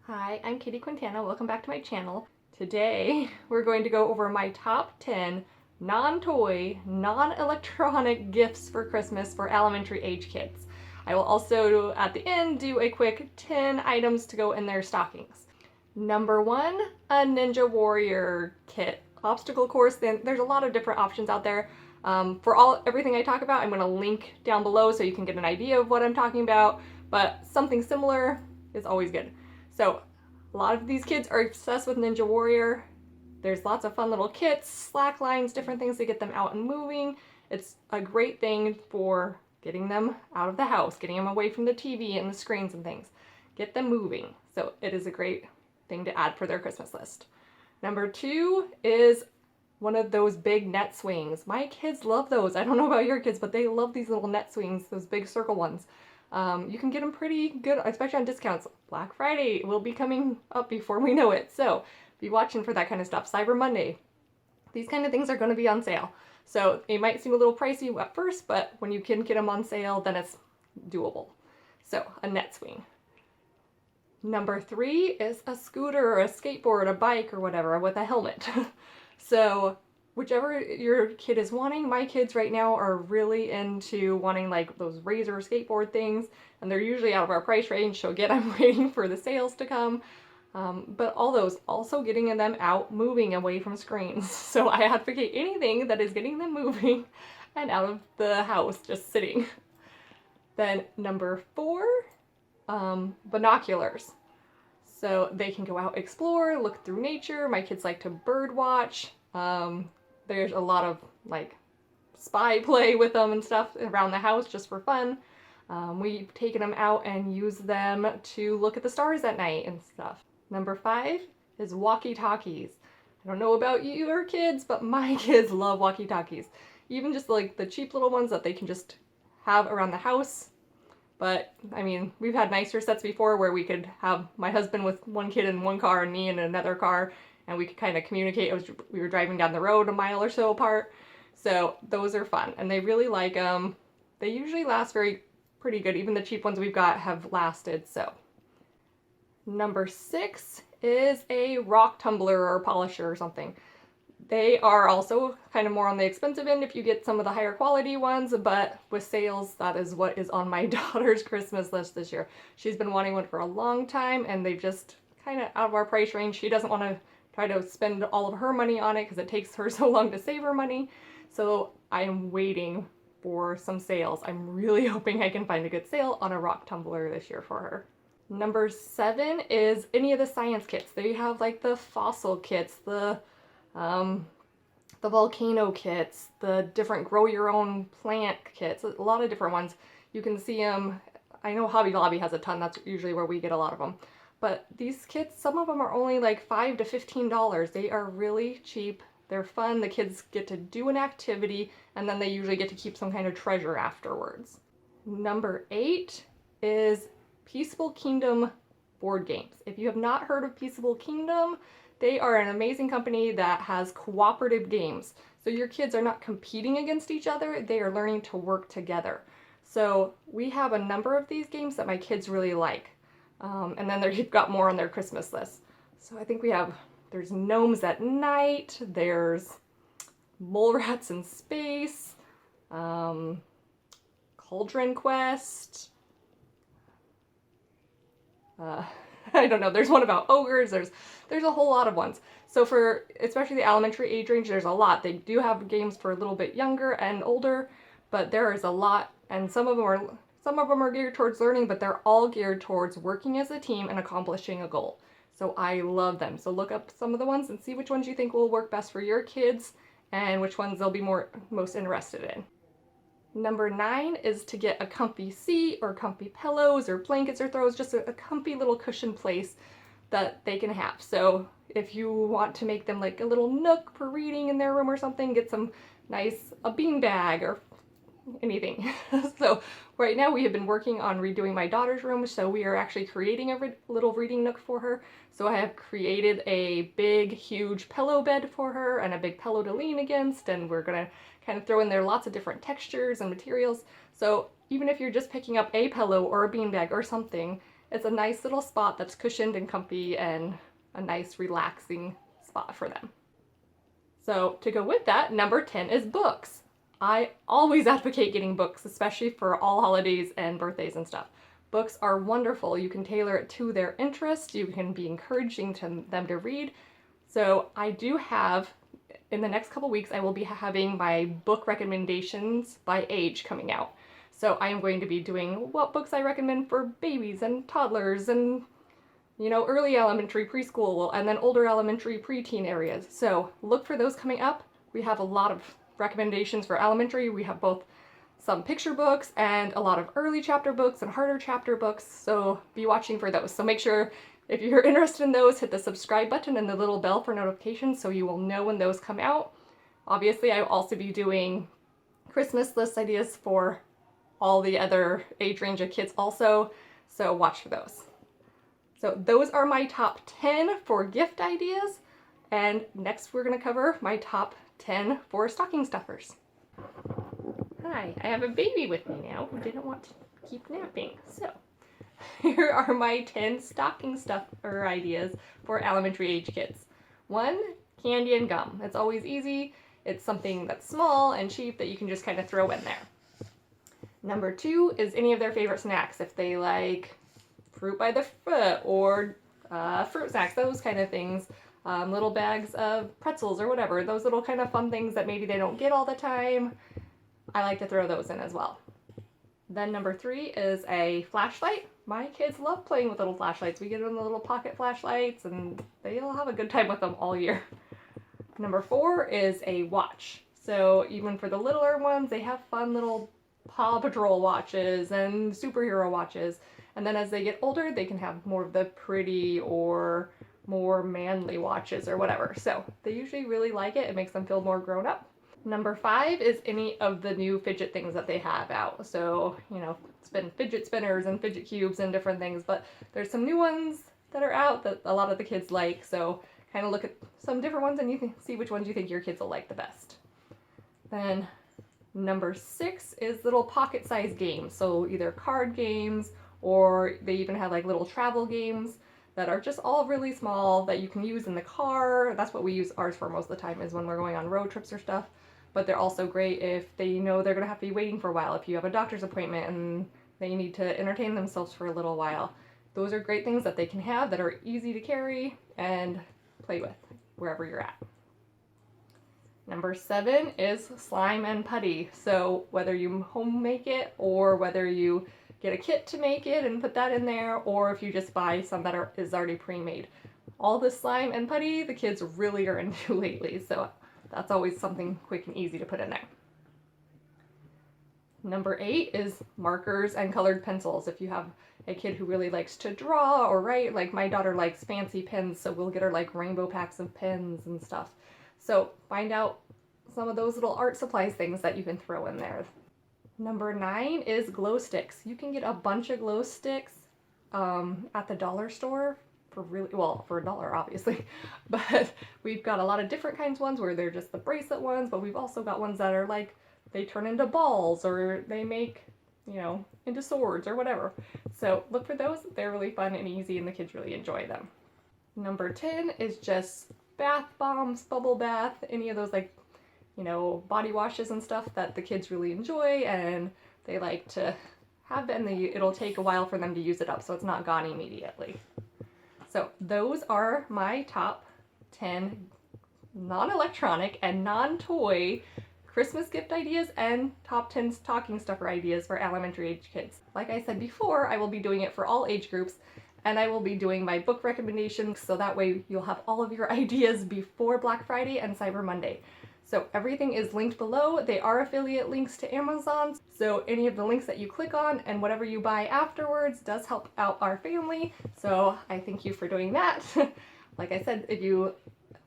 Hi, I'm Katie Quintana. Welcome back to my channel. Today we're going to go over my top 10 non-toy, non-electronic gifts for Christmas for elementary age kids. I will also, at the end, do a quick 10 items to go in their stockings. Number one, a Ninja Warrior kit. Obstacle course, there's a lot of different options out there. For everything I talk about, I'm going to link down below so you can get an idea of what I'm talking about, but something similar is always good. So a lot of these kids are obsessed with Ninja Warrior. There's lots of fun little kits, slack lines, different things to get them out and moving. It's a great thing for getting them out of the house, getting them away from the TV and the screens and things. Get them moving. So it is a great thing to add for their Christmas list. Number two is one of those big net swings. My kids love those. I don't know about your kids, but they love these little net swings, those big circle ones. You can get them pretty good, especially on discounts. Black Friday will be coming up before we know it, so be watching for that kind of stuff. Cyber Monday. These kind of things are going to be on sale. So it might seem a little pricey at first, but when you can get them on sale, then it's doable. So a net swing. Number three is a scooter or a skateboard, a bike or whatever with a helmet. So whichever your kid is wanting, my kids right now are really into wanting like those Razor skateboard things, and they're usually out of our price range, so again, I'm waiting for the sales to come. But all those, also getting them out, moving away from screens. So I advocate anything that is getting them moving and out of the house, just sitting. Then number four, binoculars. So they can go out, explore, look through nature. My kids like to bird watch. There's a lot of like spy play with them and stuff around the house just for fun. We've taken them out and used them to look at the stars at night and stuff. Number five is walkie-talkies. I don't know about your kids, but my kids love walkie-talkies. Even just like the cheap little ones that they can just have around the house. But, I mean, we've had nicer sets before where we could have my husband with one kid in one car and me in another car, and we could kind of communicate as we were driving down the road a mile or so apart. So those are fun, and they really like them. They usually last pretty good. Even the cheap ones we've got have lasted, so. Number six is a rock tumbler or polisher or something. They are also kind of more on the expensive end if you get some of the higher quality ones, but with sales, that is what is on my daughter's Christmas list this year. She's been wanting one for a long time, and they've just kind of out of our price range. She doesn't want to try to spend all of her money on it because it takes her so long to save her money. So I am waiting for some sales. I'm really hoping I can find a good sale on a rock tumbler this year for her. Number seven is any of the science kits. They have like the fossil kits, the volcano kits, the different grow your own plant kits, a lot of different ones. You can see them, I know Hobby Lobby has a ton, that's usually where we get a lot of them. But these kits, some of them are only like $5 to $15. They are really cheap, they're fun, the kids get to do an activity, and then they usually get to keep some kind of treasure afterwards. Number eight is Peaceable Kingdom board games. If you have not heard of Peaceable Kingdom, they are an amazing company that has cooperative games. So your kids are not competing against each other, they are learning to work together. So we have a number of these games that my kids really like. And then they've got more on their Christmas list. So I think there's Gnomes at Night, there's Mole Rats in Space, Cauldron Quest, I don't know, there's one about ogres, there's a whole lot of ones. So for especially the elementary age range, there's a lot. They do have games for a little bit younger and older, but there is a lot, and some of them are geared towards learning, but they're all geared towards working as a team and accomplishing a goal. So I love them. So look up some of the ones and see which ones you think will work best for your kids and which ones they'll be most interested in. Number nine is to get a comfy seat or comfy pillows or blankets or throws, just a comfy little cushion place that they can have. So if you want to make them like a little nook for reading in their room or something, get some a bean bag or anything. So right now we have been working on redoing my daughter's room, so we are actually creating a little reading nook for her. So I have created a big, huge pillow bed for her and a big pillow to lean against, and we're gonna kind of throw in there lots of different textures and materials. So even if you're just picking up a pillow or a beanbag or something, it's a nice little spot that's cushioned and comfy and a nice relaxing spot for them. So to go with that, number 10 is books. I always advocate getting books, especially for all holidays and birthdays and stuff. Books are wonderful. You can tailor it to their interest. You can be encouraging to them to read. So I do have, in the next couple weeks, I will be having my book recommendations by age coming out. So I am going to be doing what books I recommend for babies and toddlers and, you know, early elementary, preschool, and then older elementary, preteen areas. So look for those coming up. We have a lot of recommendations for elementary. We have both some picture books and a lot of early chapter books and harder chapter books, so be watching for those. So make sure if you're interested in those, hit the subscribe button and the little bell for notifications so you will know when those come out. Obviously, I will also be doing Christmas list ideas for all the other age range of kids also, so watch for those. So those are my top 10 for gift ideas, and next we're going to cover my top 10 for stocking stuffers. Hi, I have a baby with me now who didn't want to keep napping. So here are my 10 stocking stuffer ideas for elementary age kids. 1, candy and gum. It's always easy. It's something that's small and cheap that you can just kind of throw in there. Number 2 is any of their favorite snacks. If they like fruit by the foot or fruit snacks, those kind of things. Little bags of pretzels or whatever. Those little kind of fun things that maybe they don't get all the time. I like to throw those in as well. Then number 3 is a flashlight. My kids love playing with little flashlights. We get them the little pocket flashlights and they'll have a good time with them all year. Number 4 is a watch. So even for the littler ones, they have fun little Paw Patrol watches and superhero watches. And then as they get older, they can have more of the pretty or more manly watches or whatever. So they usually really like it. It makes them feel more grown up. Number 5 is any of the new fidget things that they have out. So, you know, it's been fidget spinners and fidget cubes and different things, but there's some new ones that are out that a lot of the kids like. So kind of look at some different ones and you can see which ones you think your kids will like the best. Then number 6 is little pocket-sized games. So either card games or they even have like little travel games that are just all really small that you can use in the car. That's what we use ours for most of the time, is when we're going on road trips or stuff. But they're also great if they know they're going to have to be waiting for a while, if you have a doctor's appointment and they need to entertain themselves for a little while. Those are great things that they can have that are easy to carry and play with wherever you're at. Number 7 is slime and putty. So whether you home make it or whether you get a kit to make it and put that in there, or if you just buy some that is already pre-made. All the slime and putty the kids really are into lately, so that's always something quick and easy to put in there. Number 8 is markers and colored pencils. If you have a kid who really likes to draw or write, like my daughter likes fancy pens, so we'll get her like rainbow packs of pens and stuff. So find out some of those little art supplies things that you can throw in there. Number 9 is glow sticks. You can get a bunch of glow sticks at the dollar store for for $1 obviously, but we've got a lot of different kinds ones where they're just the bracelet ones, but we've also got ones that are like they turn into balls or they make, you know, into swords or whatever. So look for those. They're really fun and easy and the kids really enjoy them. Number 10 is just bath bombs, bubble bath, any of those like, you know, body washes and stuff that the kids really enjoy and they like to have, and it'll take a while for them to use it up, so it's not gone immediately. So those are my top 10 non-electronic and non-toy Christmas gift ideas and top 10 stocking stuffer ideas for elementary age kids. Like I said before, I will be doing it for all age groups, and I will be doing my book recommendations, so that way you'll have all of your ideas before Black Friday and Cyber Monday. So everything is linked below. They are affiliate links to Amazon, so any of the links that you click on and whatever you buy afterwards does help out our family, so I thank you for doing that. Like I said, if you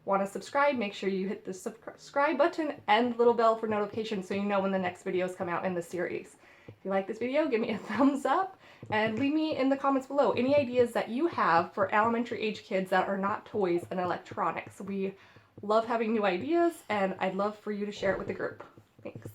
want to subscribe, make sure you hit the subscribe button and little bell for notifications so you know when the next videos come out in the series. If you like this video, give me a thumbs up and leave me in the comments below any ideas that you have for elementary age kids that are not toys and electronics. We love having new ideas and I'd love for you to share it with the group. Thanks.